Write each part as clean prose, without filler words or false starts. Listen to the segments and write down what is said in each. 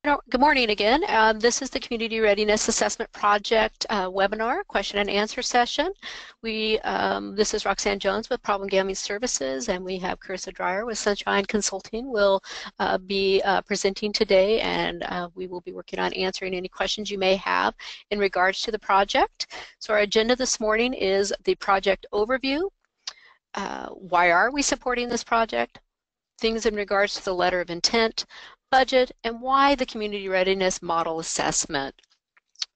Good morning again. This is the Community Readiness Assessment Project webinar, question and answer session. This is Roxanne Jones with Problem Gambling Services, and we have Carissa Dreyer with Sunshine Consulting will be presenting today, and we will be working on answering any questions you may have in regards to the project. So our agenda this morning is the project overview. Why are we supporting this project? Things in regards to the letter of intent, budget, and why the community readiness model assessment.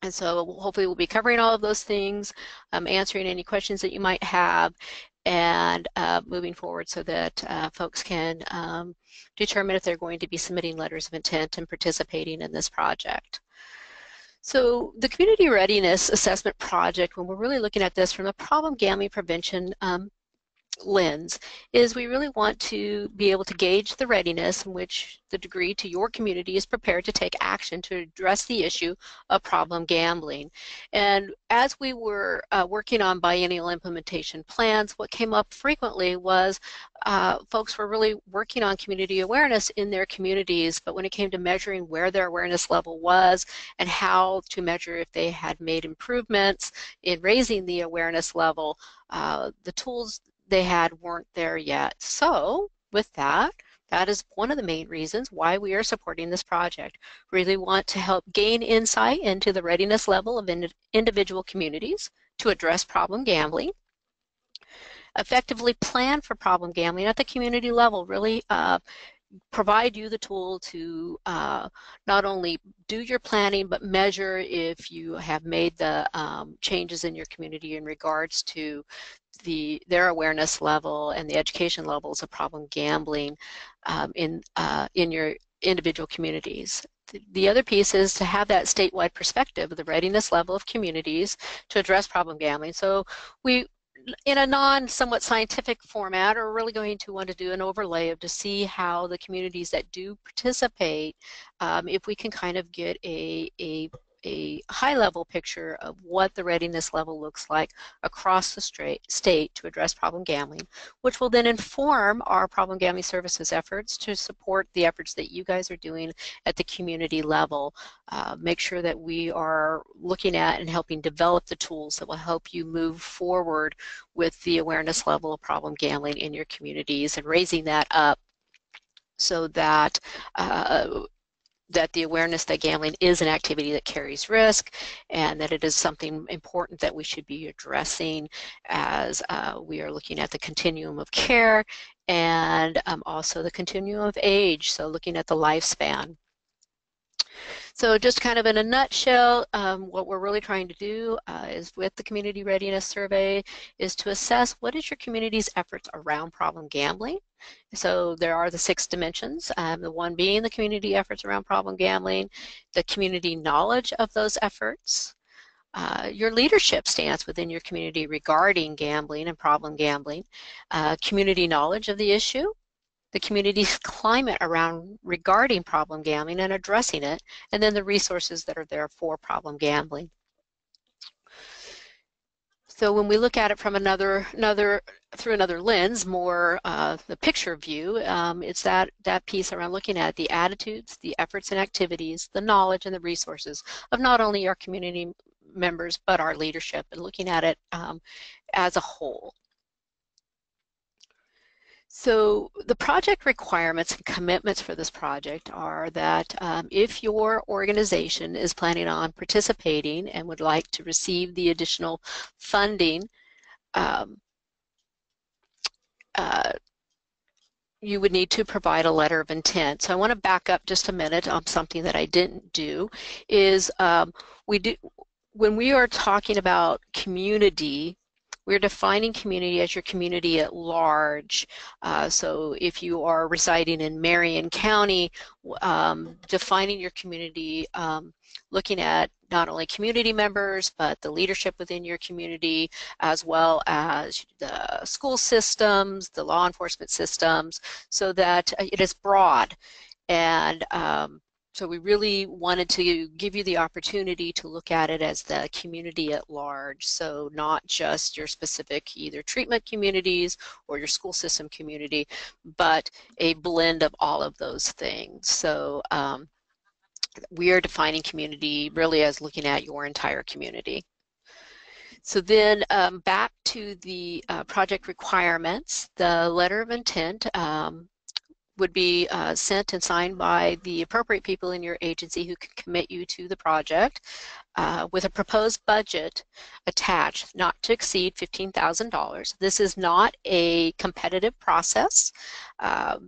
And so hopefully we'll be covering all of those things, answering any questions that you might have, and moving forward so that folks can determine if they're going to be submitting letters of intent and participating in this project. So the Community Readiness Assessment Project, when we're really looking at this from a problem gambling prevention lens, is we really want to be able to gauge the readiness in which the degree to your community is prepared to take action to address the issue of problem gambling. And as we were working on biennial implementation plans, what came up frequently was folks were really working on community awareness in their communities, but when it came to measuring where their awareness level was and how to measure if they had made improvements in raising the awareness level, the tools they had weren't there yet. So with that is one of the main reasons why we are supporting this project. Really want to help gain insight into the readiness level of individual communities to address problem gambling, effectively plan for problem gambling at the community level, really provide you the tool to not only do your planning, but measure if you have made the changes in your community in regards to their awareness level and the education levels of problem gambling in your individual communities. The other piece is to have that statewide perspective of the readiness level of communities to address problem gambling. So we, in a non-somewhat scientific format, are really going to want to do an overlay to see how the communities that do participate, if we can kind of get a high-level picture of what the readiness level looks like across the state to address problem gambling, which will then inform our problem gambling services efforts to support the efforts that you guys are doing at the community level. Make sure that we are looking at and helping develop the tools that will help you move forward with the awareness level of problem gambling in your communities and raising that up so that that the awareness that gambling is an activity that carries risk and that it is something important that we should be addressing as we are looking at the continuum of care and also the continuum of age, so looking at the lifespan. So just kind of in a nutshell, what we're really trying to do is with the Community Readiness Survey is to assess what is your community's efforts around problem gambling. So there are the 6 dimensions, the one being the community efforts around problem gambling, the community knowledge of those efforts, your leadership stance within your community regarding gambling and problem gambling, community knowledge of the issue, the community's climate around regarding problem gambling and addressing it, and then the resources that are there for problem gambling. So when we look at it from through another lens, more the picture view, it's that piece around looking at the attitudes, the efforts and activities, the knowledge and the resources of not only our community members, but our leadership, and looking at it as a whole. So the project requirements and commitments for this project are that if your organization is planning on participating and would like to receive the additional funding, you would need to provide a letter of intent. So I want to back up just a minute on something that I didn't do, is when we are talking about community, we're defining community as your community at large. So if you are residing in Marion County, defining your community, looking at not only community members, but the leadership within your community, as well as the school systems, the law enforcement systems, so that it is broad. And so we really wanted to give you the opportunity to look at it as the community at large, so not just your specific either treatment communities or your school system community, but a blend of all of those things. So we are defining community really as looking at your entire community. So then back to the project requirements, the letter of intent would be sent and signed by the appropriate people in your agency who can commit you to the project with a proposed budget attached not to exceed $15,000. This is not a competitive process,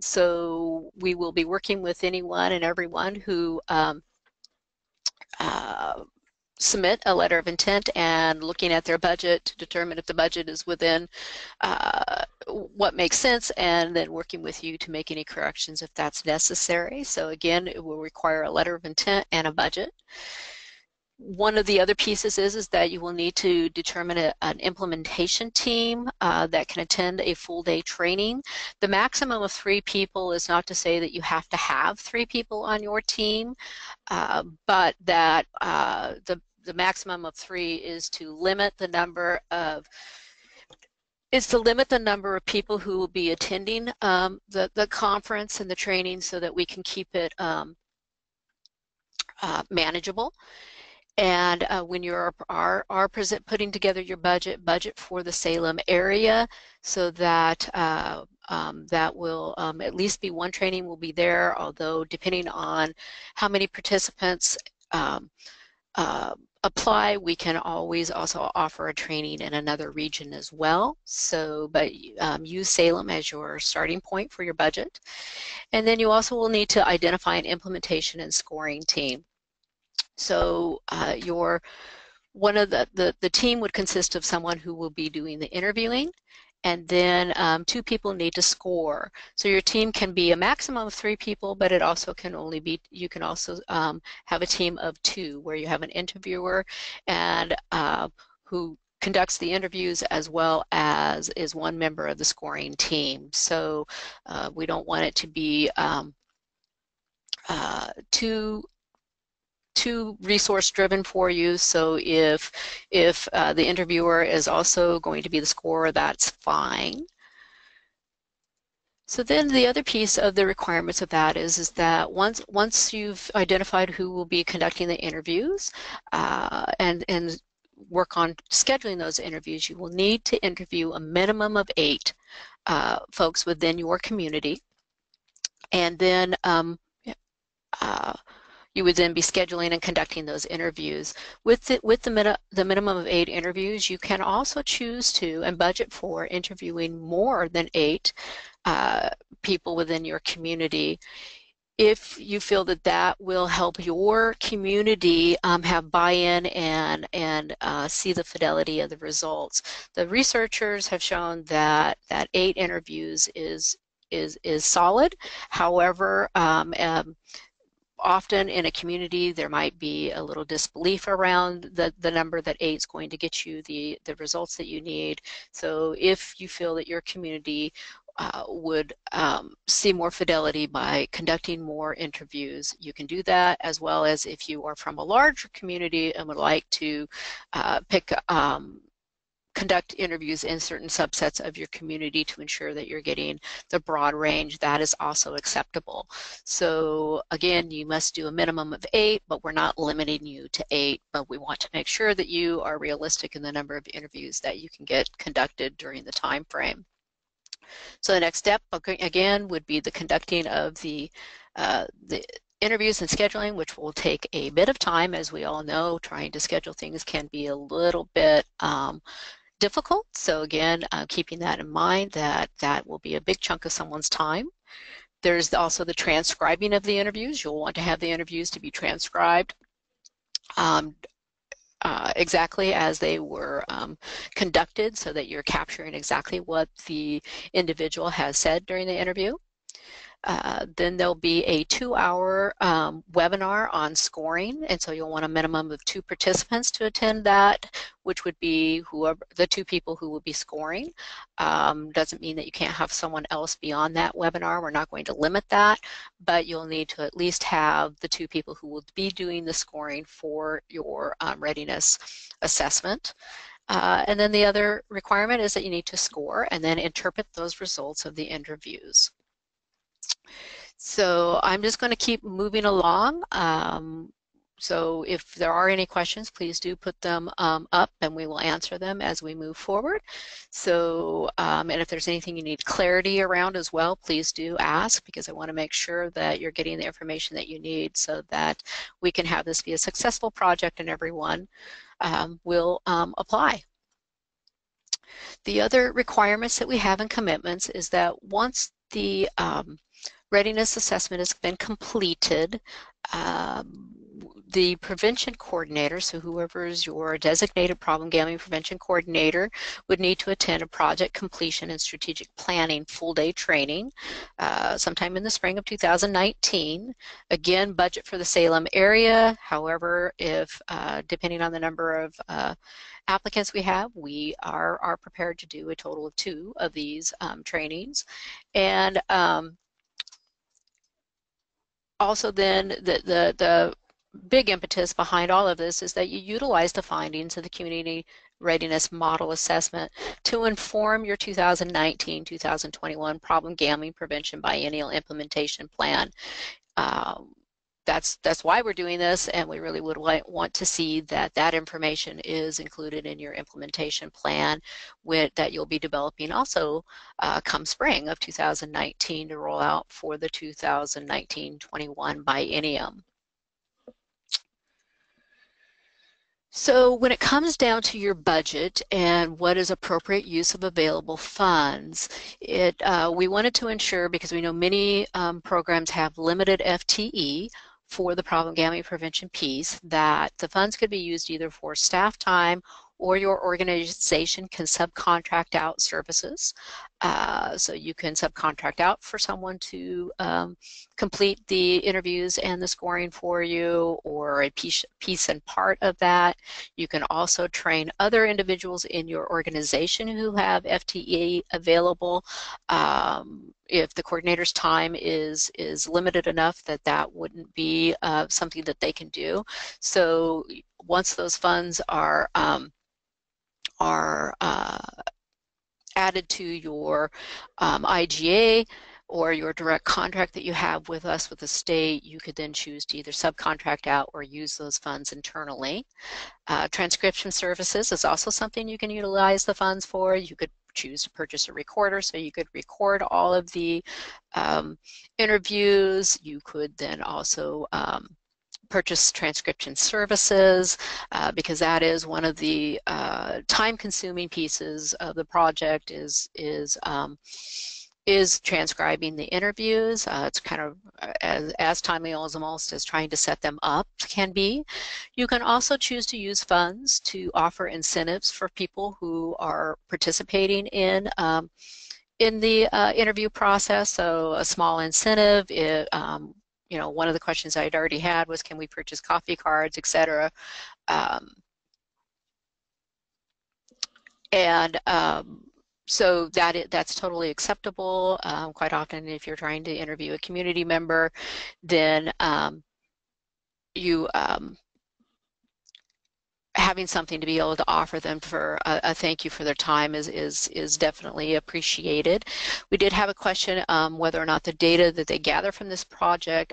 so we will be working with anyone and everyone who submit a letter of intent and looking at their budget to determine if the budget is within what makes sense, and then working with you to make any corrections if that's necessary. So again, it will require a letter of intent and a budget. One of the other pieces is that you will need to determine an implementation team that can attend a full day training. The maximum of 3 people is not to say that you have to have 3 people on your team, but that the maximum of 3 is to limit the number of people who will be attending the conference and the training, so that we can keep it manageable. And when you are putting together your budget for the Salem area, so that that will at least be 1 training will be there, although depending on how many participants apply, we can always also offer a training in another region as well. So, but use Salem as your starting point for your budget. And then you also will need to identify an implementation and scoring team. So one of the team would consist of someone who will be doing the interviewing, and then 2 people need to score. So your team can be a maximum of 3 people, but it also can only be, you can also have a team of 2, where you have an interviewer and who conducts the interviews, as well as is 1 member of the scoring team. So we don't want it to be too resource driven for you. So if the interviewer is also going to be the scorer, that's fine. So then the other piece of the requirements of that is that once you've identified who will be conducting the interviews and work on scheduling those interviews, you will need to interview a minimum of 8 folks within your community, and then you would then be scheduling and conducting those interviews. With the minimum of 8 interviews, you can also choose to and budget for interviewing more than 8 people within your community, if you feel that that will help your community have buy-in and see the fidelity of the results. The researchers have shown that 8 interviews is solid. However, often in a community there might be a little disbelief around the number that 8 is going to get you the results that you need. So if you feel that your community would see more fidelity by conducting more interviews, you can do that, as well as if you are from a larger community and would like to conduct interviews in certain subsets of your community to ensure that you're getting the broad range, that is also acceptable. So again, you must do a minimum of 8, but we're not limiting you to 8, but we want to make sure that you are realistic in the number of interviews that you can get conducted during the time frame. So the next step, again, would be the conducting of the interviews and scheduling, which will take a bit of time. As we all know, trying to schedule things can be a little bit difficult. So again, keeping that in mind, that will be a big chunk of someone's time. There's also the transcribing of the interviews. You'll want to have the interviews to be transcribed exactly as they were conducted, so that you're capturing exactly what the individual has said during the interview. Then there'll be a 2-hour webinar on scoring, and so you'll want a minimum of 2 participants to attend that, which would be whoever the 2 people who will be scoring. Doesn't mean that you can't have someone else be on that webinar. We're not going to limit that, but you'll need to at least have the 2 people who will be doing the scoring for your readiness assessment. And then the other requirement is that you need to score and then interpret those results of the interviews. So I'm just going to keep moving along. So if there are any questions, please do put them up and we will answer them as we move forward. So, and if there's anything you need clarity around as well, please do ask, because I want to make sure that you're getting the information that you need so that we can have this be a successful project and everyone will apply. The other requirements that we have in commitments is that once the readiness assessment has been completed, the prevention coordinator, so whoever is your designated problem gambling prevention coordinator, would need to attend a project completion and strategic planning full-day training sometime in the spring of 2019. Again, budget for the Salem area. However, if depending on the number of applicants we have, we are prepared to do a total of 2 of these trainings. And also then the big impetus behind all of this is that you utilize the findings of the Community Readiness Model Assessment to inform your 2019-2021 Problem Gambling Prevention Biennial Implementation Plan. That's why we're doing this, and we really would want to see that that information is included in your implementation plan that you'll be developing also come spring of 2019 to roll out for the 2019-21 biennium. So when it comes down to your budget and what is appropriate use of available funds, we wanted to ensure, because we know many programs have limited FTE for the problem gambling prevention piece, that the funds could be used either for staff time or your organization can subcontract out services. So you can subcontract out for someone to complete the interviews and the scoring for you, or a piece and part of that. You can also train other individuals in your organization who have FTE available. If the coordinator's time is limited enough that that wouldn't be something that they can do. So once those funds are added to your IGA or your direct contract that you have with us with the state, you could then choose to either subcontract out or use those funds internally. Transcription services is also something you can utilize the funds for. You could choose to purchase a recorder, so you could record all of the interviews. You could then also purchase transcription services, because that is one of the time-consuming pieces of the project is transcribing the interviews. It's kind of as timely almost as trying to set them up can be. You can also choose to use funds to offer incentives for people who are participating in the interview process. So a small incentive, you know, one of the questions I'd already had was, can we purchase coffee cards, etc. So that's totally acceptable. Quite often, if you're trying to interview a community member, then having something to be able to offer them for a thank you for their time is definitely appreciated. We did have a question whether or not the data that they gather from this project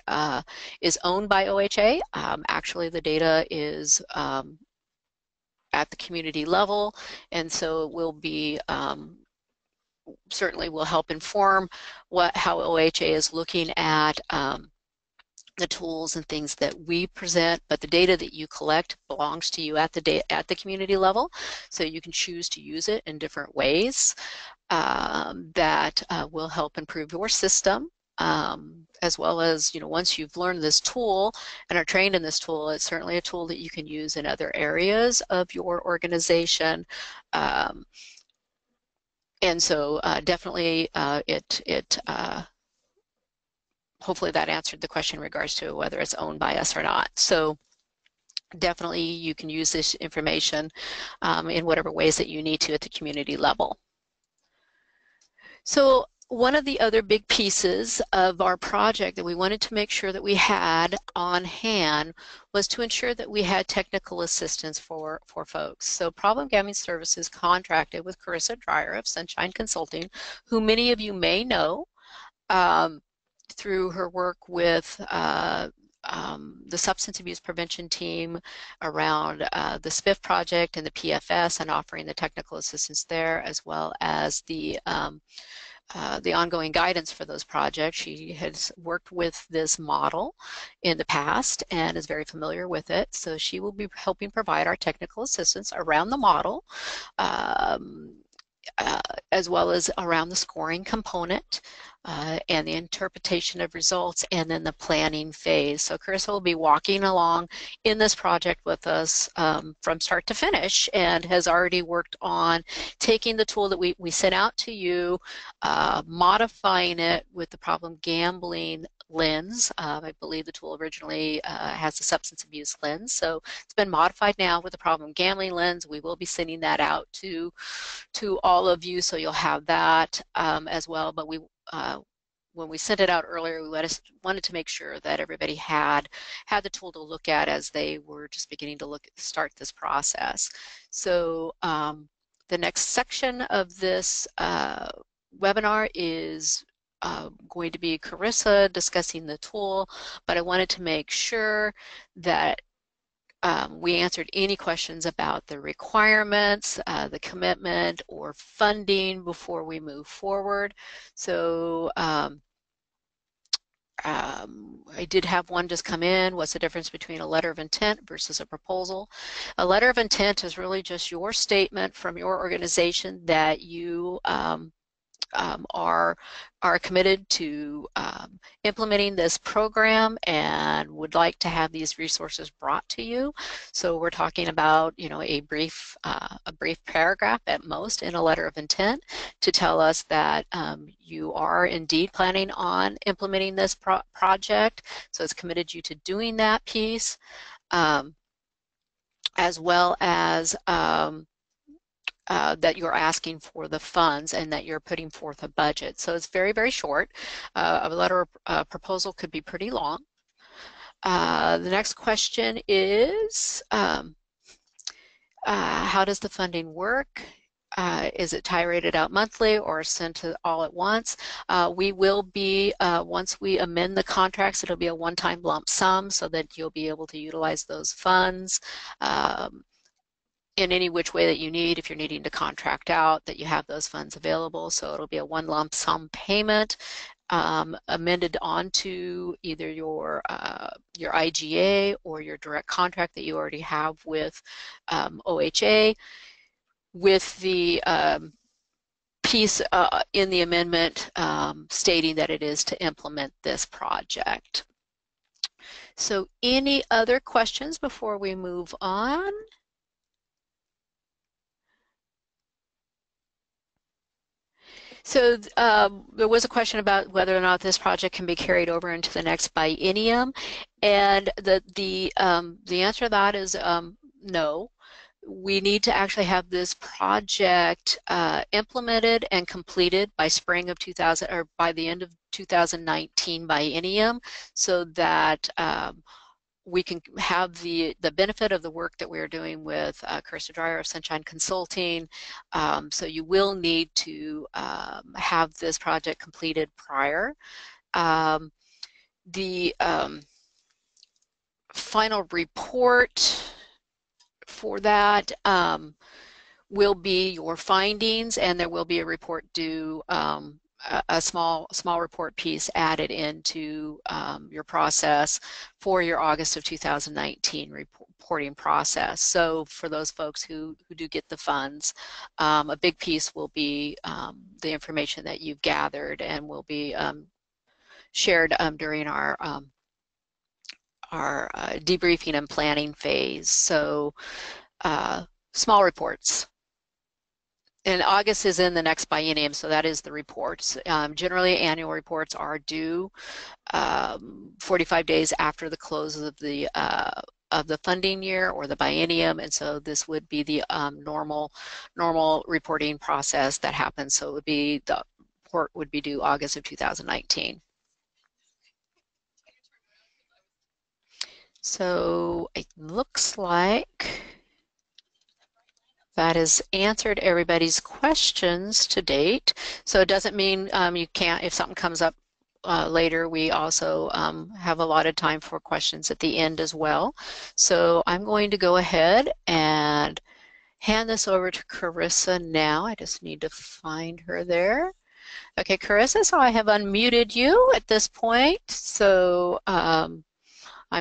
is owned by OHA. Actually, the data is at the community level, and so it will be certainly will help inform how OHA is looking at the tools and things that we present, but the data that you collect belongs to you at the community level, so you can choose to use it in different ways that will help improve your system. As well as, you know, once you've learned this tool and are trained in this tool, it's certainly a tool that you can use in other areas of your organization. And so definitely hopefully that answered the question in regards to whether it's owned by us or not. So definitely you can use this information in whatever ways that you need to at the community level. So one of the other big pieces of our project that we wanted to make sure that we had on hand was to ensure that we had technical assistance for folks. So Problem Gambling Services contracted with Carissa Dreyer of Sunshine Consulting, who many of you may know. through her work with the substance abuse prevention team around the SPIF project and the PFS and offering the technical assistance there, as well as the ongoing guidance for those projects. She has worked with this model in the past and is very familiar with it. So she will be helping provide our technical assistance around the model, um, as well as around the scoring component and the interpretation of results, and then the planning phase. So Carissa will be walking along in this project with us from start to finish, and has already worked on taking the tool that we sent out to you, modifying it with the problem gambling lens. I believe the tool originally has a substance abuse lens, so it's been modified now with the problem gambling lens. We will be sending that out to all of you, so you'll have that as well. But when we sent it out earlier, we wanted to make sure that everybody had the tool to look at as they were just beginning to start this process. So the next section of this webinar is going to be Carissa discussing the tool, but I wanted to make sure that we answered any questions about the requirements, the commitment, or funding before we move forward. So I did have one just come in. What's the difference between a letter of intent versus a proposal? A letter of intent is really just your statement from your organization that you are committed to implementing this program and would like to have these resources brought to you. So we're talking about, you know, a brief paragraph at most in a letter of intent to tell us that you are indeed planning on implementing this project. So it's committed you to doing that piece, as well as that you're asking for the funds and that you're putting forth a budget. So it's very, very short. A letter of proposal could be pretty long. The next question is, how does the funding work? Is it tirade out monthly or sent to all at once? We will be, once we amend the contracts, it'll be a one-time lump sum so that you'll be able to utilize those funds in any which way that you need. If you're needing to contract out, that you have those funds available. So it'll be a one lump sum payment amended onto either your IGA or your direct contract that you already have with OHA, with the piece in the amendment stating that it is to implement this project. So any other questions before we move on? So there was a question about whether or not this project can be carried over into the next biennium, and the answer to that is no. We need to actually have this project implemented and completed by spring of 2000, or by the end of 2019 biennium, so that we can have the benefit of the work that we're doing with Carissa Dreyer of Sunshine Consulting. So you will need to have this project completed prior. The final report for that will be your findings, and there will be a report due, a small report piece added into your process for your August of 2019 reporting process. So for those folks who do get the funds, a big piece will be the information that you've gathered and will be shared during our debriefing and planning phase. So small reports. And August is in the next biennium, so that is the reports. Generally, annual reports are due 45 days after the close of the funding year or the biennium, and so this would be the normal reporting process that happens. So it would be, the report would be due August of 2019. So it looks like that has answered everybody's questions to date. So it doesn't mean you can't, if something comes up later, we also have allotted time for questions at the end as well. So I'm going to go ahead and hand this over to Carissa now. I just need to find her there. Okay, Carissa, so I have unmuted you at this point. So I'm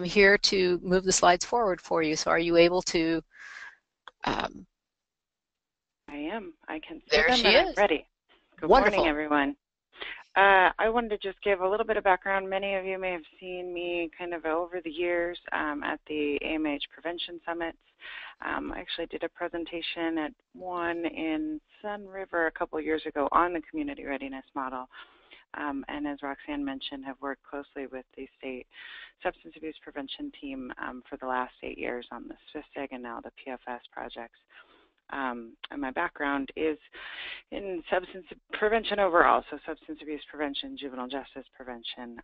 here to move the slides forward for you. So are you able to? I am. I can see There them she and I'm is. ready. Good Wonderful. morning, everyone. I wanted to just give a little bit of background. Many of you may have seen me kind of over the years at the AMH Prevention Summits. I actually did a presentation at one in Sun River a couple of years ago on the community readiness model. And as Roxanne mentioned, have worked closely with the state substance abuse prevention team for the last 8 years on the SFSIG and now the PFS projects. And my background is in substance prevention overall, so substance abuse prevention, juvenile justice prevention,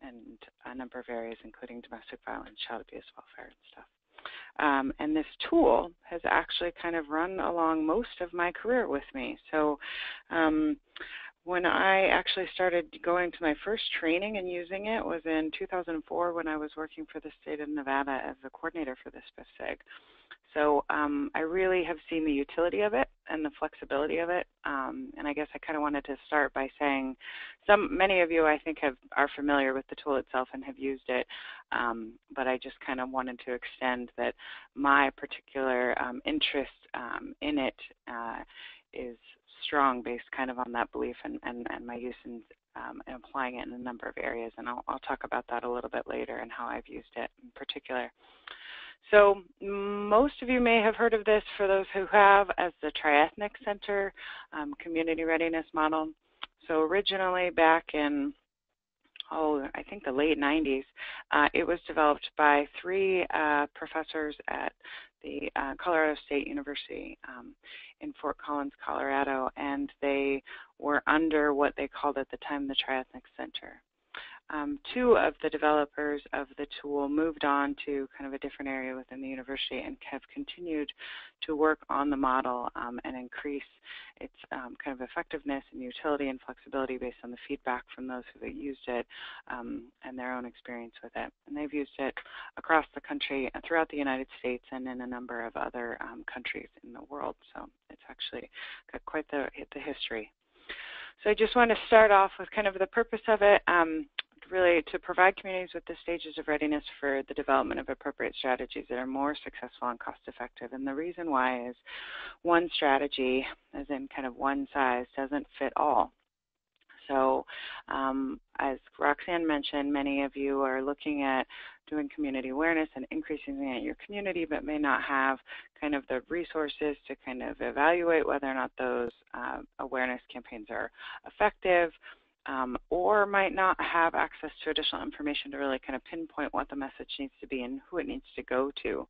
and a number of areas, including domestic violence, child abuse, welfare, and stuff. And this tool has actually kind of run along most of my career with me. So when I actually started going to my first training and using it was in 2004 when I was working for the state of Nevada as a coordinator for the SFSIG. So I really have seen the utility of it and the flexibility of it. And I guess I kind of wanted to start by saying many of you I think are familiar with the tool itself and have used it. But I just kind of wanted to extend that my particular interest in it is strong based kind of on that belief and my use in applying it in a number of areas. And I'll talk about that a little bit later and how I've used it in particular. So most of you may have heard of this, for those who have, as the Triethnic Center Community Readiness Model. So originally back in, I think the late 90s, it was developed by 3 professors at the Colorado State University in Fort Collins, Colorado, and they were under what they called at the time the Triethnic Center. 2 of the developers of the tool moved on to kind of a different area within the university and have continued to work on the model and increase its kind of effectiveness and utility and flexibility based on the feedback from those who have used it and their own experience with it. And they've used it across the country, throughout the United States, and in a number of other countries in the world. So it's actually got quite the history. So I just want to start off with kind of the purpose of it. Really to provide communities with the stages of readiness for the development of appropriate strategies that are more successful and cost effective. And the reason why is one strategy, as in kind of one size, doesn't fit all. So as Roxanne mentioned, many of you are looking at doing community awareness and increasing it in your community, but may not have kind of the resources to kind of evaluate whether or not those awareness campaigns are effective. Or might not have access to additional information to really kind of pinpoint what the message needs to be and who it needs to go to.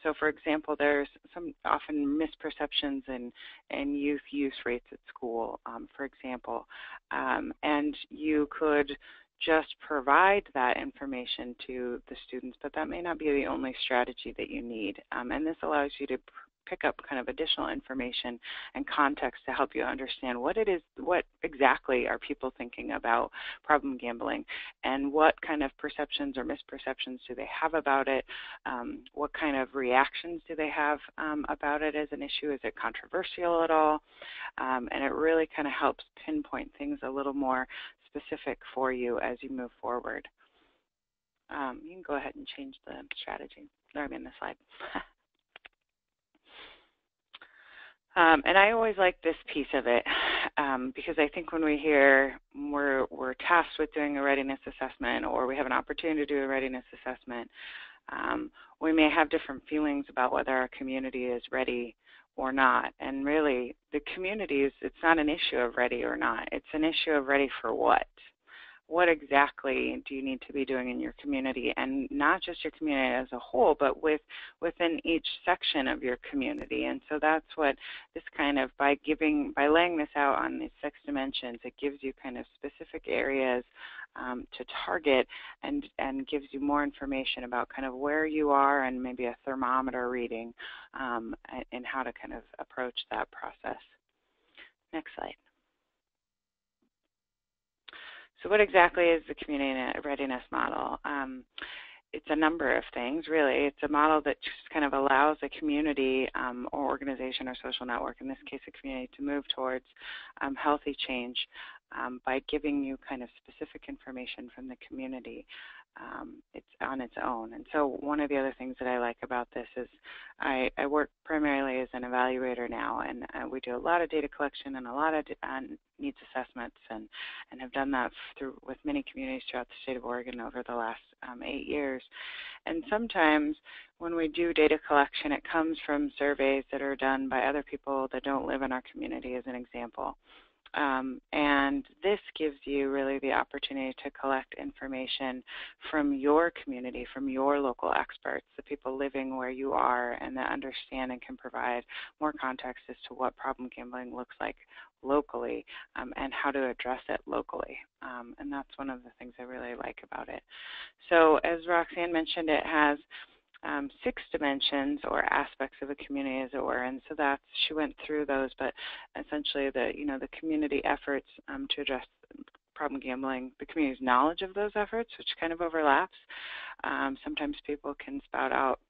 So for example, there's some often misperceptions in youth use rates at school, for example, and you could just provide that information to the students, but that may not be the only strategy that you need. And this allows you to pick up kind of additional information and context to help you understand what exactly are people thinking about problem gambling, and what kind of perceptions or misperceptions do they have about it, what kind of reactions do they have about it as an issue, is it controversial at all, and it really kind of helps pinpoint things a little more specific for you as you move forward. You can go ahead and change the strategy, or I mean the slide. And I always like this piece of it because I think when we hear we're tasked with doing a readiness assessment, or we have an opportunity to do a readiness assessment, we may have different feelings about whether our community is ready or not. And really, the community it's not an issue of ready or not. It's an issue of ready for what. What exactly do you need to be doing in your community, and not just your community as a whole, but within each section of your community. And so that's what this kind of, by laying this out on these 6 dimensions, it gives you kind of specific areas to target and gives you more information about kind of where you are and maybe a thermometer reading and how to kind of approach that process. Next slide. So what exactly is the community readiness model? It's a number of things, really. It's a model that just kind of allows a community or organization or social network, in this case a community, to move towards healthy change by giving you kind of specific information from the community. It's on its own. And so one of the other things that I like about this is I work primarily as an evaluator now, and we do a lot of data collection and a lot of needs assessments, and have done that with many communities throughout the state of Oregon over the last 8 years. And sometimes when we do data collection, it comes from surveys that are done by other people that don't live in our community, as an example. And this gives you really the opportunity to collect information from your community, from your local experts, the people living where you are, and that understand and can provide more context as to what problem gambling looks like locally and how to address it locally. And that's one of the things I really like about it. So as Roxanne mentioned, it has 6 dimensions or aspects of a community, as it were, and so she went through those. But essentially, the community efforts to address problem gambling, the community's knowledge of those efforts, which kind of overlaps. Sometimes people can spout out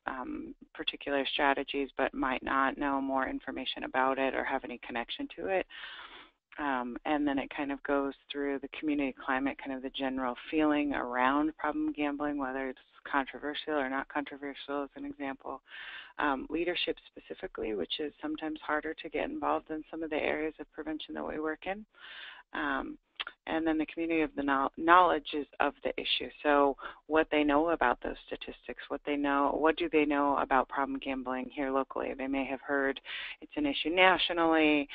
particular strategies, but might not know more information about it or have any connection to it. And then it kind of goes through the community climate, kind of the general feeling around problem gambling, whether it's controversial or not controversial, as an example. Leadership specifically, which is sometimes harder to get involved in some of the areas of prevention that we work in. And then the community of the knowledge of the issue. So what they know about those statistics, what do they know about problem gambling here locally? They may have heard it's an issue nationally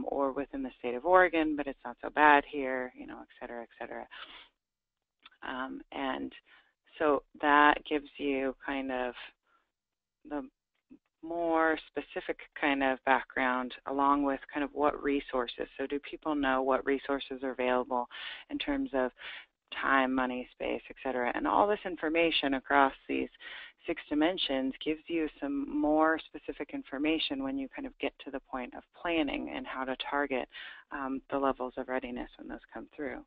or within the state of Oregon, but it's not so bad here, et cetera, et cetera. And so that gives you kind of the more specific kind of background, along with kind of what resources. So do people know what resources are available in terms of time, money, space, et cetera? And all this information across these 6 dimensions gives you some more specific information when you kind of get to the point of planning and how to target the levels of readiness when those come through.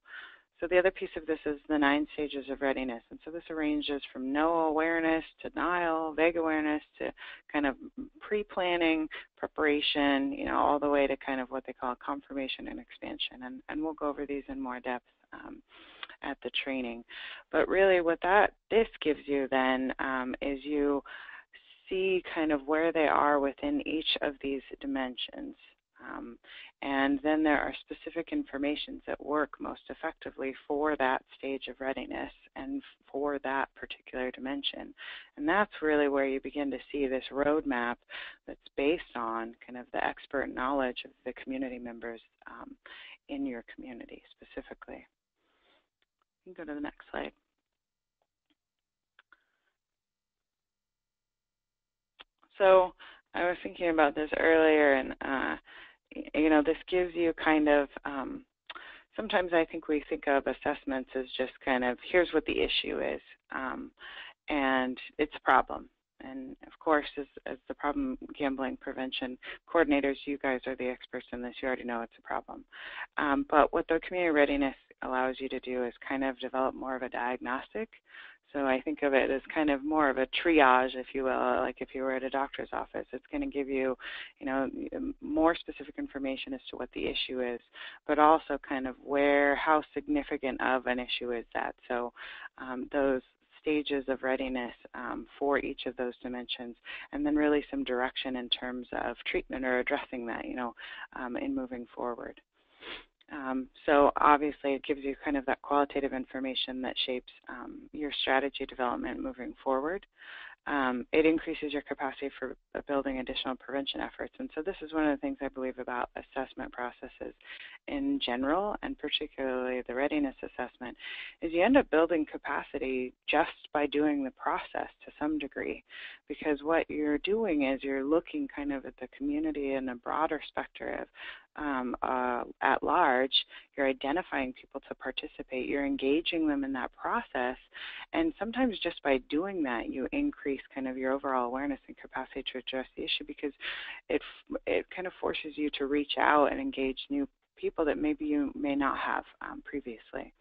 So the other piece of this is the 9 stages of readiness. And so this ranges from no awareness to denial, vague awareness to kind of pre-planning, preparation, all the way to kind of what they call confirmation and expansion. And we'll go over these in more depth at the training. But really what this gives you then is you see kind of where they are within each of these dimensions. And then there are specific informations that work most effectively for that stage of readiness and for that particular dimension. And that's really where you begin to see this roadmap that's based on kind of the expert knowledge of the community members in your community specifically. You can go to the next slide. So I was thinking about this earlier, and this gives you kind of, sometimes I think we think of assessments as just kind of, here's what the issue is, and it's a problem. And of course, as the problem gambling prevention coordinators, you guys are the experts in this. You already know it's a problem. But what the community readiness allows you to do is kind of develop more of a diagnostic. So I think of it as kind of more of a triage, if you will, like if you were at a doctor's office. It's going to give you, more specific information as to what the issue is, but also kind of how significant of an issue is that. So those stages of readiness for each of those dimensions, and then really some direction in terms of treatment or addressing that, in moving forward. So obviously it gives you kind of that qualitative information that shapes your strategy development moving forward. It increases your capacity for building additional prevention efforts. And so this is one of the things I believe about assessment processes in general, and particularly the readiness assessment, is you end up building capacity just by doing the process to some degree, because what you're doing is you're looking kind of at the community in a broader spectrum at large. You're identifying people to participate. You're engaging them in that process. And sometimes just by doing that, you increase kind of your overall awareness and capacity to address the issue, because it kind of forces you to reach out and engage new people that maybe you may not have previously.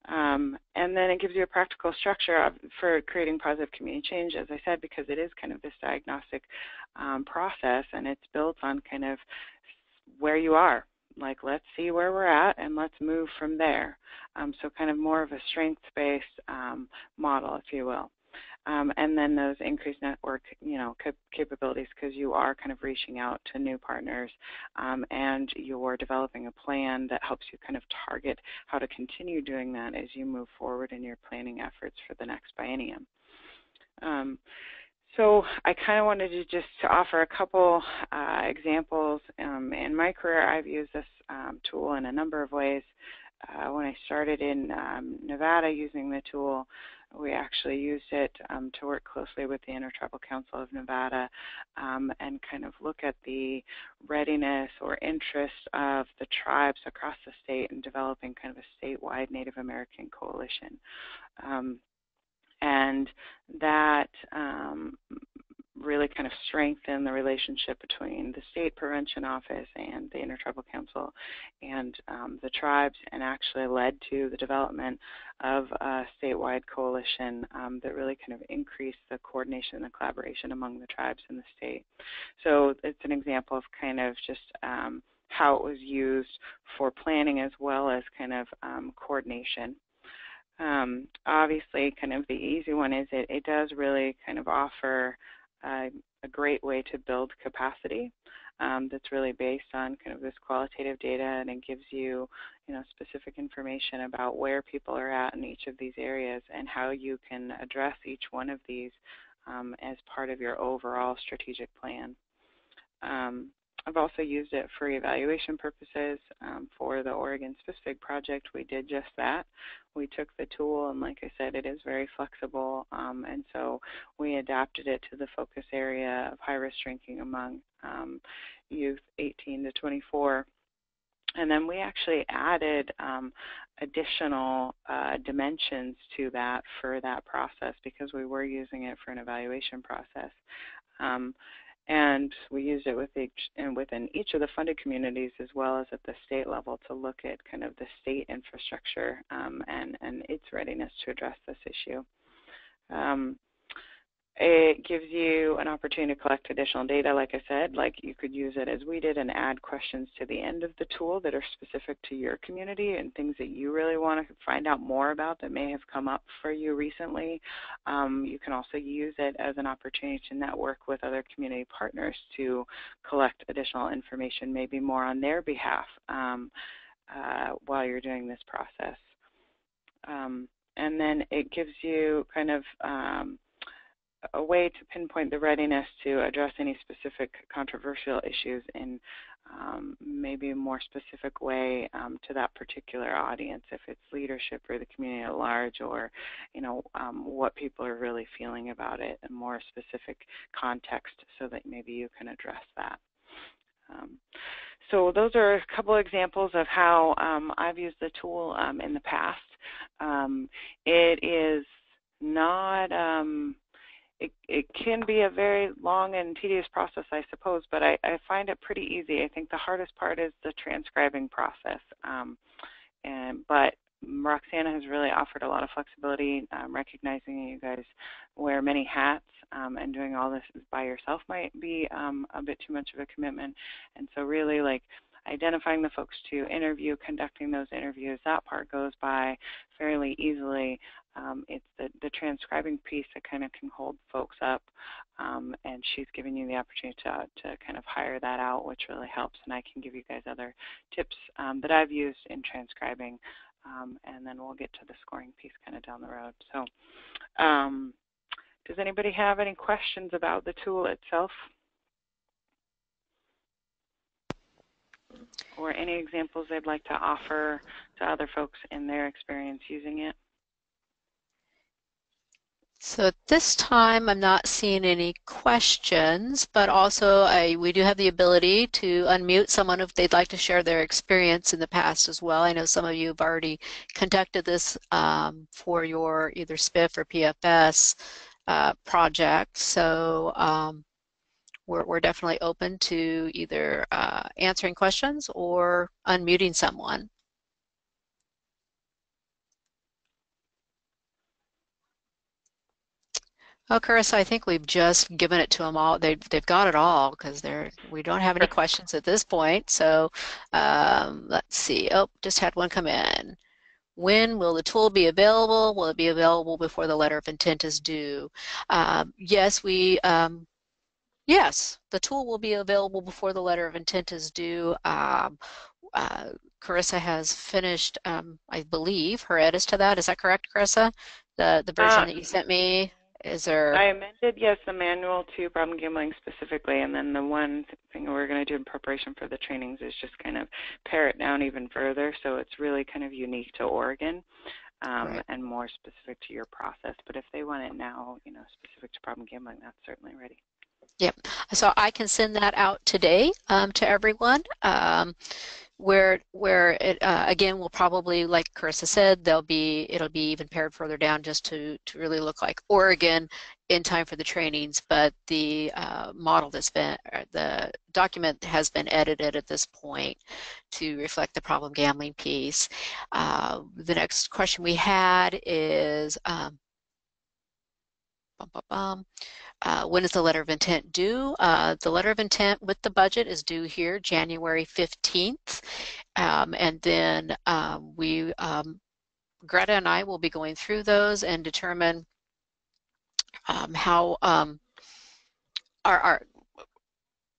And then it gives you a practical structure for creating positive community change, as I said, because it is kind of this diagnostic process, and it's built on kind of where you are. Like, let's see where we're at, and let's move from there. So kind of more of a strengths-based model, if you will. And then those increased network, capabilities, because you are kind of reaching out to new partners, and you're developing a plan that helps you kind of target how to continue doing that as you move forward in your planning efforts for the next biennium. So I kind of wanted to just offer a couple examples. In my career, I've used this tool in a number of ways. When I started in Nevada using the tool, we actually used it to work closely with the Intertribal Council of Nevada and kind of look at the readiness or interest of the tribes across the state in developing kind of a statewide Native American coalition. And that really kind of strengthened the relationship between the State Prevention Office and the Intertribal Council and the tribes, and actually led to the development of a statewide coalition that really kind of increased the coordination and the collaboration among the tribes in the state. So it's an example of kind of just how it was used for planning as well as kind of coordination. Obviously, kind of the easy one is it does really kind of offer a great way to build capacity that's really based on kind of this qualitative data, and it gives you, specific information about where people are at in each of these areas and how you can address each one of these as part of your overall strategic plan. I've also used it for evaluation purposes. For the Oregon Specific project, we did just that. We took the tool, and like I said, it is very flexible, and so we adapted it to the focus area of high-risk drinking among youth 18 to 24. And then we actually added additional dimensions to that for that process because we were using it for an evaluation process. And we used it within each of the funded communities as well as at the state level to look at kind of the state infrastructure and its readiness to address this issue. It gives you an opportunity to collect additional data, like I said, like you could use it as we did and add questions to the end of the tool that are specific to your community and things that you really want to find out more about that may have come up for you recently. You can also use it as an opportunity to network with other community partners to collect additional information, maybe more on their behalf while you're doing this process. And then it gives you kind of a way to pinpoint the readiness to address any specific controversial issues in maybe a more specific way to that particular audience, if it's leadership or the community at large, or what people are really feeling about it, a more specific context so that maybe you can address that. So those are a couple of examples of how I've used the tool in the past. It is not it can be a very long and tedious process, I suppose, but I find it pretty easy. I think the hardest part is the transcribing process. But Roxana has really offered a lot of flexibility, recognizing that you guys wear many hats, and doing all this by yourself might be a bit too much of a commitment. And so really, like, identifying the folks to interview, conducting those interviews, that part goes by fairly easily. It's the transcribing piece that kind of can hold folks up, and she's giving you the opportunity to kind of hire that out, which really helps. And I can give you guys other tips that I've used in transcribing, and then we'll get to the scoring piece kind of down the road. So does anybody have any questions about the tool itself? Or any examples they'd like to offer to other folks in their experience using it? So at this time, I'm not seeing any questions, but also we do have the ability to unmute someone if they'd like to share their experience in the past as well. I know some of you have already conducted this for your either SPIF or PFS project. So we're definitely open to either answering questions or unmuting someone. Oh, Carissa, I think we've just given it to them all. They've got it all because we don't have any questions at this point. So let's see. Oh, just had one come in. When will the tool be available? Will it be available before the letter of intent is due? Yes, yes, the tool will be available before the letter of intent is due. Uh, Carissa has finished, I believe, her edits to that. Is that correct, Carissa? The version Uh, that you sent me, is there? I amended, yes, the manual to problem gambling specifically, and then the one thing we're going to do in preparation for the trainings is just kind of pare it down even further, so it's really kind of unique to Oregon Right. and more specific to your process. But if they want it now, specific to problem gambling, that's certainly ready. Yep. So I can send that out today to everyone. Where it again will probably, like Carissa said, it'll be even pared further down just to really look like Oregon in time for the trainings. But the the document has been edited at this point to reflect the problem gambling piece. The next question we had is bum, bum, bum. When is the letter of intent due? The letter of intent with the budget is due here January 15th. And then Greta and I will be going through those and determine how our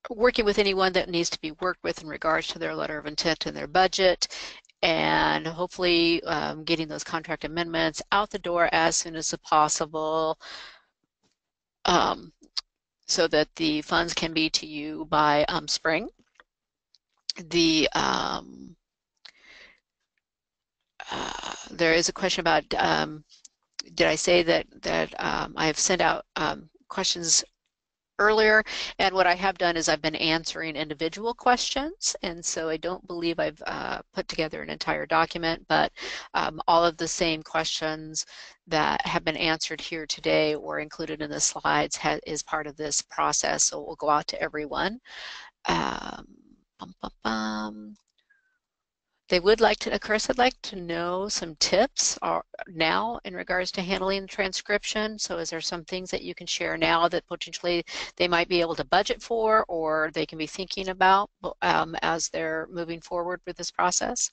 working with anyone that needs to be worked with in regards to their letter of intent and their budget, and hopefully getting those contract amendments out the door as soon as possible. Um, so that the funds can be to you by spring. The there is a question about did I say that I have sent out questions earlier, and what I have done is I've been answering individual questions, and so I don't believe I've put together an entire document, but all of the same questions that have been answered here today or included in the slides is part of this process, so it will go out to everyone. Bum, bum, bum. They would like to, Chris would like to know some tips now in regards to handling the transcription. So is there some things that you can share now that potentially they might be able to budget for or they can be thinking about as they're moving forward with this process?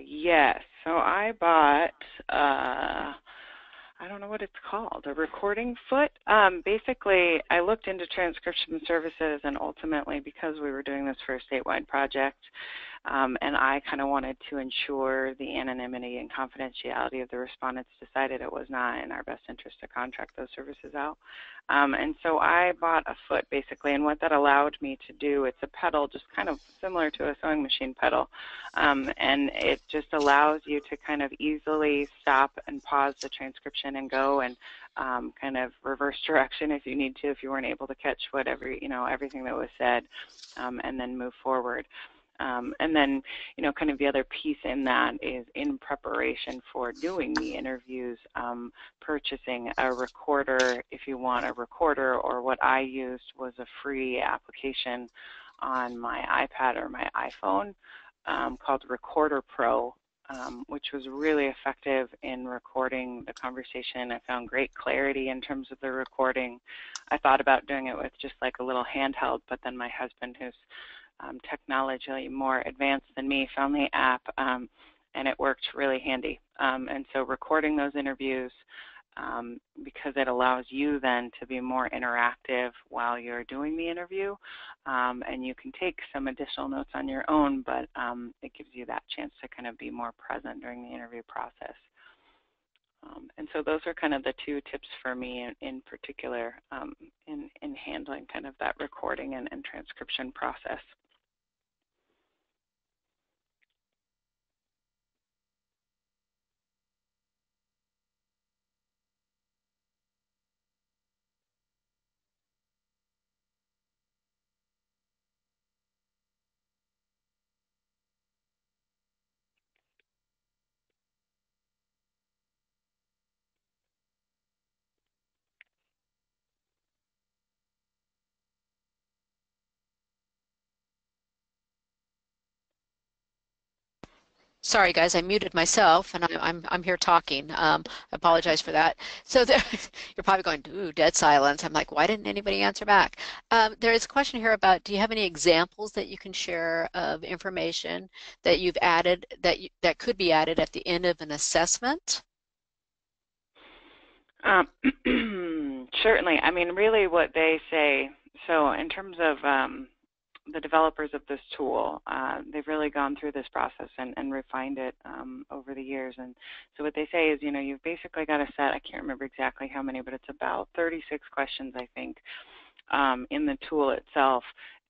Yes. So I bought, I don't know what it's called, a recording foot. Basically, I looked into transcription services, and ultimately, because we were doing this for a statewide project, and I kind of wanted to ensure the anonymity and confidentiality of the respondents, decided it was not in our best interest to contract those services out. And so I bought a foot, basically, and what that allowed me to do, it's a pedal just kind of similar to a sewing machine pedal, and it just allows you to kind of easily stop and pause the transcription and go and kind of reverse direction if you need to, if you weren't able to catch whatever, everything that was said, and then move forward. And then, kind of the other piece in that is in preparation for doing the interviews, purchasing a recorder if you want a recorder, or what I used was a free application on my iPad or my iPhone called Recorder Pro, which was really effective in recording the conversation. I found great clarity in terms of the recording. I thought about doing it with just like a little handheld, but then my husband, who's technologically more advanced than me, found the app, and it worked really handy. And so recording those interviews, because it allows you then to be more interactive while you're doing the interview, and you can take some additional notes on your own, but it gives you that chance to kind of be more present during the interview process. And so those are kind of the two tips for me in particular in handling kind of that recording and transcription process. Sorry, guys, I muted myself, and I'm here talking. I apologize for that. So there, you're probably going, ooh, dead silence. I'm like, why didn't anybody answer back? There is a question here about, do you have any examples that you can share of information that you've added that could be added at the end of an assessment? Certainly. I mean, really what they say, so in terms of the developers of this tool, they've really gone through this process and refined it over the years. And so what they say is, you know, you've basically got a set, I can't remember exactly how many, but it's about 36 questions, I think, in the tool itself.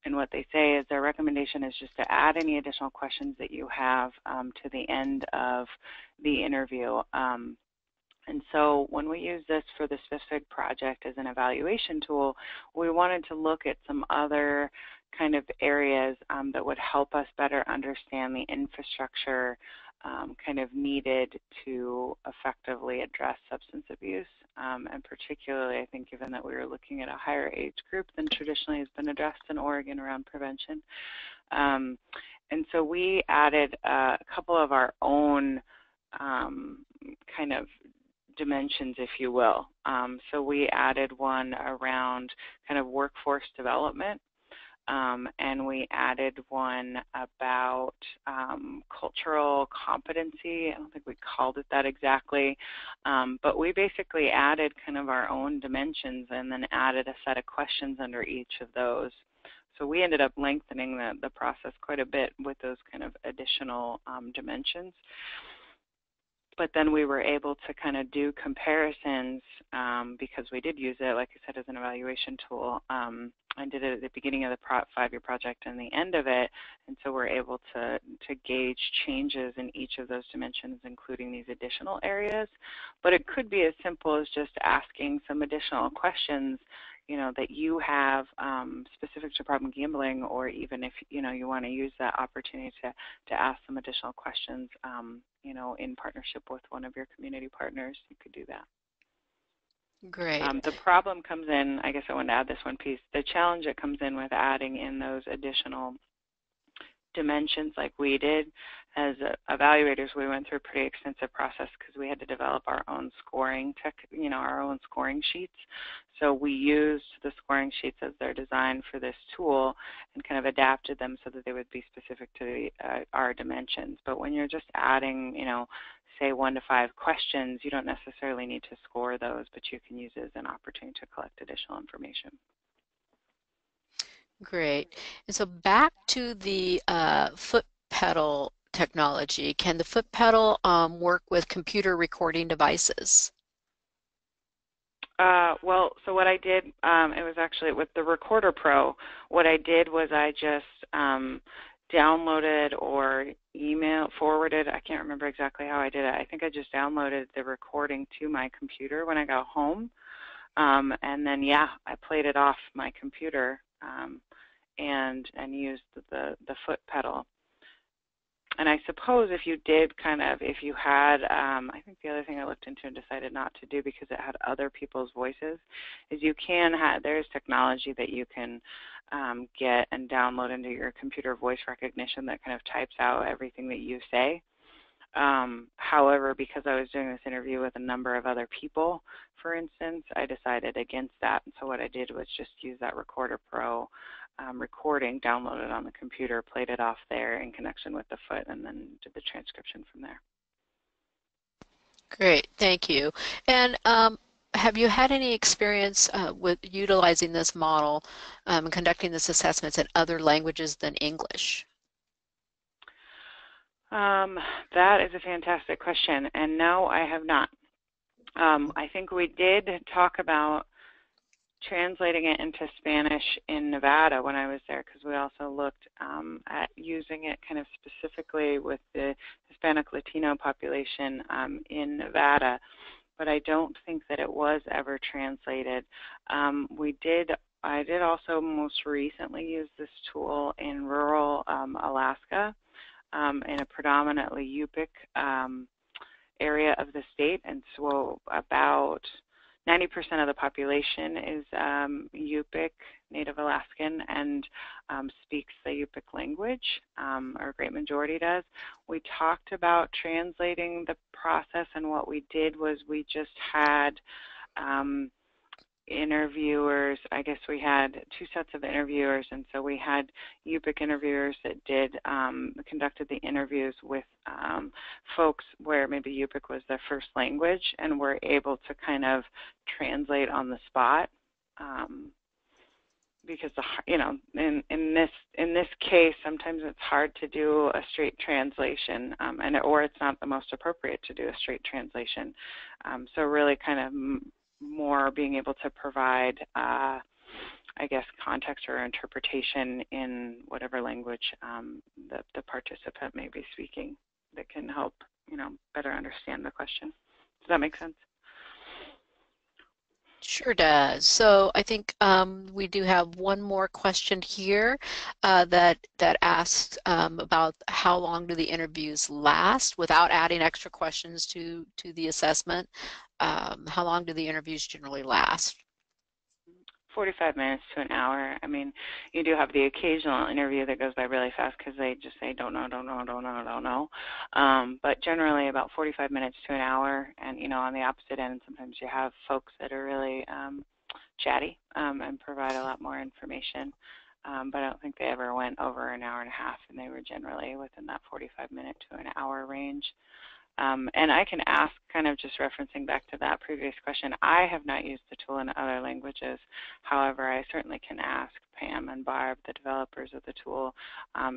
And what they say is their recommendation is just to add any additional questions that you have to the end of the interview. And so when we use this for the specific project as an evaluation tool, we wanted to look at some other kind of areas that would help us better understand the infrastructure kind of needed to effectively address substance abuse. And particularly, I think, given that we were looking at a higher age group than traditionally has been addressed in Oregon around prevention. And so we added a couple of our own kind of dimensions, if you will. So we added one around kind of workforce development, and we added one about cultural competency. I don't think we called it that exactly, but we basically added kind of our own dimensions and then added a set of questions under each of those. So we ended up lengthening the process quite a bit with those kind of additional dimensions. But then we were able to kind of do comparisons because we did use it, like I said, as an evaluation tool. I did it at the beginning of the 5-year project and the end of it, and so we're able to gauge changes in each of those dimensions, including these additional areas. But it could be as simple as just asking some additional questions, you know, that you have specific to problem gambling, or even if, you know, you want to use that opportunity to ask some additional questions, you know, in partnership with one of your community partners, you could do that. Great. The problem comes in, I guess I wanted to add this one piece, the challenge that comes in with adding in those additional dimensions like we did. As evaluators, we went through a pretty extensive process because we had to develop our own scoring our own scoring sheets. So we used the scoring sheets as they're designed for this tool and kind of adapted them so that they would be specific to our dimensions. But when you're just adding, you know, say 1 to 5 questions, you don't necessarily need to score those, but you can use it as an opportunity to collect additional information. Great. And so back to the foot pedal technology. Can the foot pedal work with computer recording devices? Well, so what I did, it was actually with the Recorder Pro, what I did was I just downloaded or forwarded, I can't remember exactly how I did it. I think I just downloaded the recording to my computer when I got home. And then, yeah, I played it off my computer and used the foot pedal. And I suppose if you did if you had, I think the other thing I looked into and decided not to do because it had other people's voices, is you can have, there's technology that you can get and download into your computer voice recognition that kind of types out everything that you say. However, because I was doing this interview with a number of other people, for instance, I decided against that. And so what I did was just use that Recorder Pro recording, downloaded on the computer, played it off there in connection with the foot, and then did the transcription from there. Great, thank you. And have you had any experience with utilizing this model and conducting this assessments in other languages than English? That is a fantastic question, and no, I have not. I think we did talk about translating it into Spanish in Nevada when I was there, because we also looked at using it kind of specifically with the Hispanic Latino population in Nevada, but I don't think that it was ever translated. I did also most recently use this tool in rural Alaska, in a predominantly Yupik area of the state, and so about 90% of the population is Yupik, Native Alaskan, and speaks the Yupik language, or a great majority does. We talked about translating the process, and what we did was we just had interviewers. I guess we had two sets of interviewers, and so we had Yupik interviewers that conducted the interviews with folks where maybe Yupik was their first language, and were able to kind of translate on the spot. Because in this case, sometimes it's hard to do a straight translation, or it's not the most appropriate to do a straight translation. So really, kind of more being able to provide, I guess, context or interpretation in whatever language the participant may be speaking, that can help better understand the question. Does that make sense? Sure does. So I think we do have one more question here that asks about how long do the interviews last without adding extra questions to the assessment. How long do the interviews generally last? 45 minutes to an hour. I mean, you do have the occasional interview that goes by really fast because they just say, don't know. But generally about 45 minutes to an hour. And, on the opposite end, sometimes you have folks that are really chatty and provide a lot more information. But I don't think they ever went over an hour and a half, and they were generally within that 45-minute to an hour range. And I can ask, kind of just referencing back to that previous question, I have not used the tool in other languages. However, I certainly can ask Pam and Barb, the developers of the tool,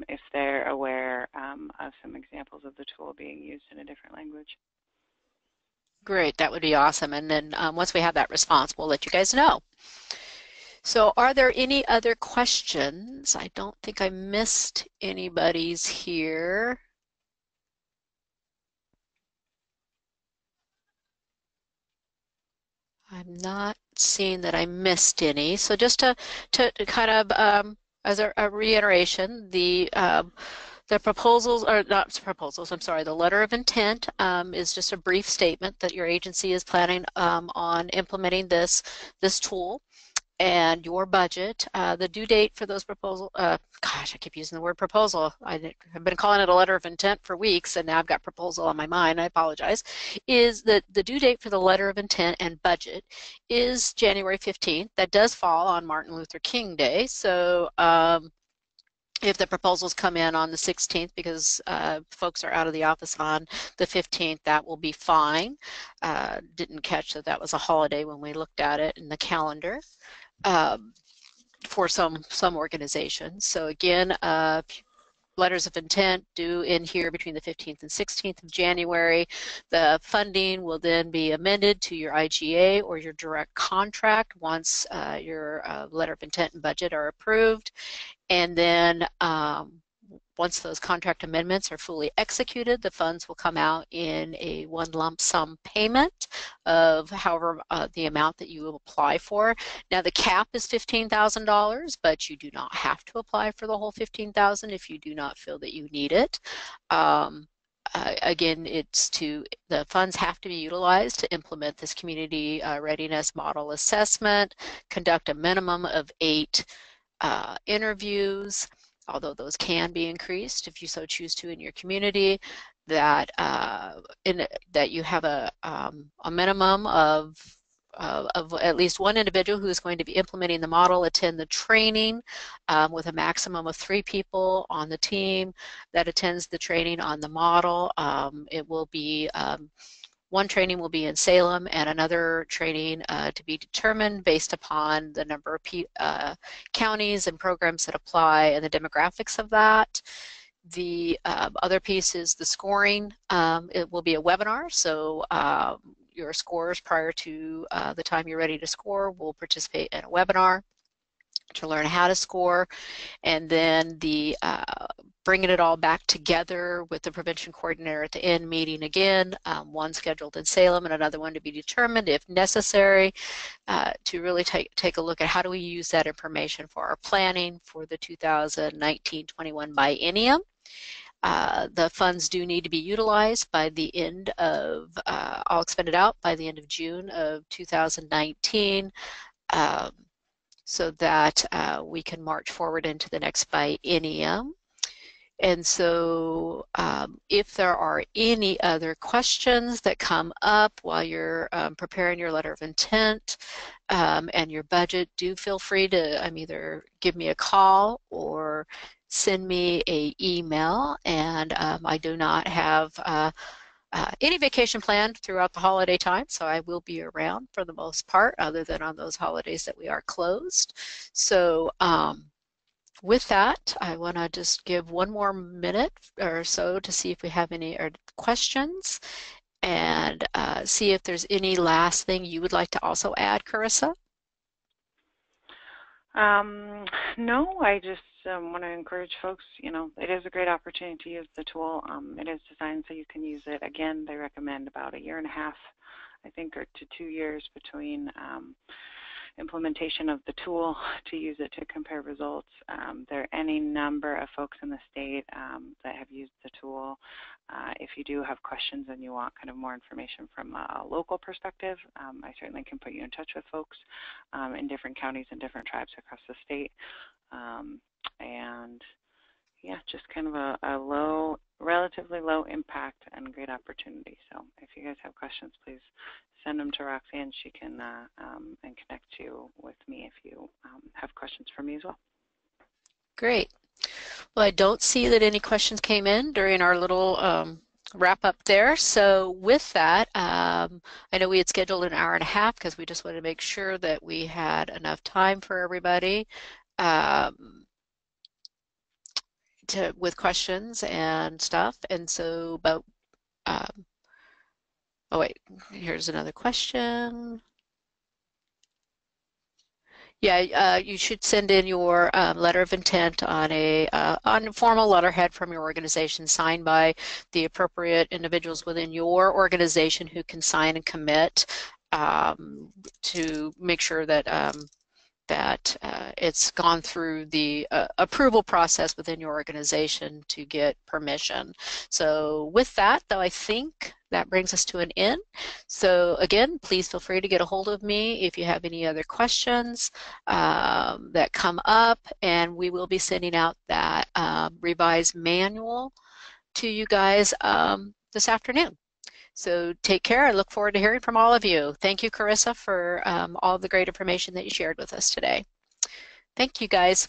if they're aware of some examples of the tool being used in a different language. Great, that would be awesome. And then once we have that response, we'll let you guys know. So are there any other questions? I don't think I missed anybody's here. I'm not seeing that I missed any. So just to kind of, as a reiteration, the proposals, or not proposals, I'm sorry, the letter of intent is just a brief statement that your agency is planning on implementing this tool, and your budget. The due date for those proposals, gosh, I keep using the word proposal. I've been calling it a letter of intent for weeks, and now I've got proposal on my mind. I apologize. Is that the due date for the letter of intent and budget is January 15th. That does fall on Martin Luther King Day. So if the proposals come in on the 16th because folks are out of the office on the 15th, that will be fine. Didn't catch that was a holiday when we looked at it in the calendar. For some organizations. So again, letters of intent due in here between the 15th and 16th of January. The funding will then be amended to your IGA or your direct contract once your letter of intent and budget are approved. And then once those contract amendments are fully executed, the funds will come out in a one lump sum payment of however the amount that you will apply for. Now the cap is $15,000, but you do not have to apply for the whole $15,000 if you do not feel that you need it. Again, the funds have to be utilized to implement this community readiness model assessment, conduct a minimum of 8 interviews, although those can be increased if you so choose to in your community, that that you have a minimum of at least one individual who is going to be implementing the model attend the training with a maximum of 3 people on the team that attends the training on the model. It will be one training will be in Salem and another training to be determined based upon the number of counties and programs that apply and the demographics of that. The other piece is the scoring. It will be a webinar, so your scores prior to the time you're ready to score will participate in a webinar to learn how to score, and then the bringing it all back together with the prevention coordinator at the end meeting again, one scheduled in Salem and another one to be determined if necessary, to really take a look at how do we use that information for our planning for the 2019-21 biennium. The funds do need to be utilized by the end of, all expended out by the end of June of 2019, um, so that we can march forward into the next biennium. And so if there are any other questions that come up while you're preparing your letter of intent and your budget, do feel free to either give me a call or send me an email. And I do not have any vacation planned throughout the holiday time, so I will be around for the most part, other than on those holidays that we are closed. So with that, I want to just give one more minute or so to see if we have any questions, and see if there's any last thing you would like to also add, Carissa. No, I just want to encourage folks, it is a great opportunity to use the tool. It is designed so you can use it. Again, they recommend about 1.5 years, I think, or to 2 years between implementation of the tool to use it to compare results. There are any number of folks in the state that have used the tool. If you do have questions and you want kind of more information from a local perspective, I certainly can put you in touch with folks in different counties and different tribes across the state. And yeah, just kind of a relatively low impact and great opportunity. So if you guys have questions, please send them to Roxanne. She can and connect you with me if you have questions for me as well. Great. Well, I don't see that any questions came in during our little wrap up there. So with that, I know we had scheduled an 1.5 hours because we just wanted to make sure that we had enough time for everybody with questions and stuff. And so, but oh wait, here's another question. Yeah, you should send in your letter of intent on a formal letterhead from your organization signed by the appropriate individuals within your organization who can sign and commit to make sure that it's gone through the approval process within your organization to get permission. So with that, though, I think that brings us to an end. So again, please feel free to get a hold of me if you have any other questions that come up, and we will be sending out that revised manual to you guys this afternoon. So take care. I look forward to hearing from all of you. Thank you, Carissa, for all the great information that you shared with us today. Thank you, guys.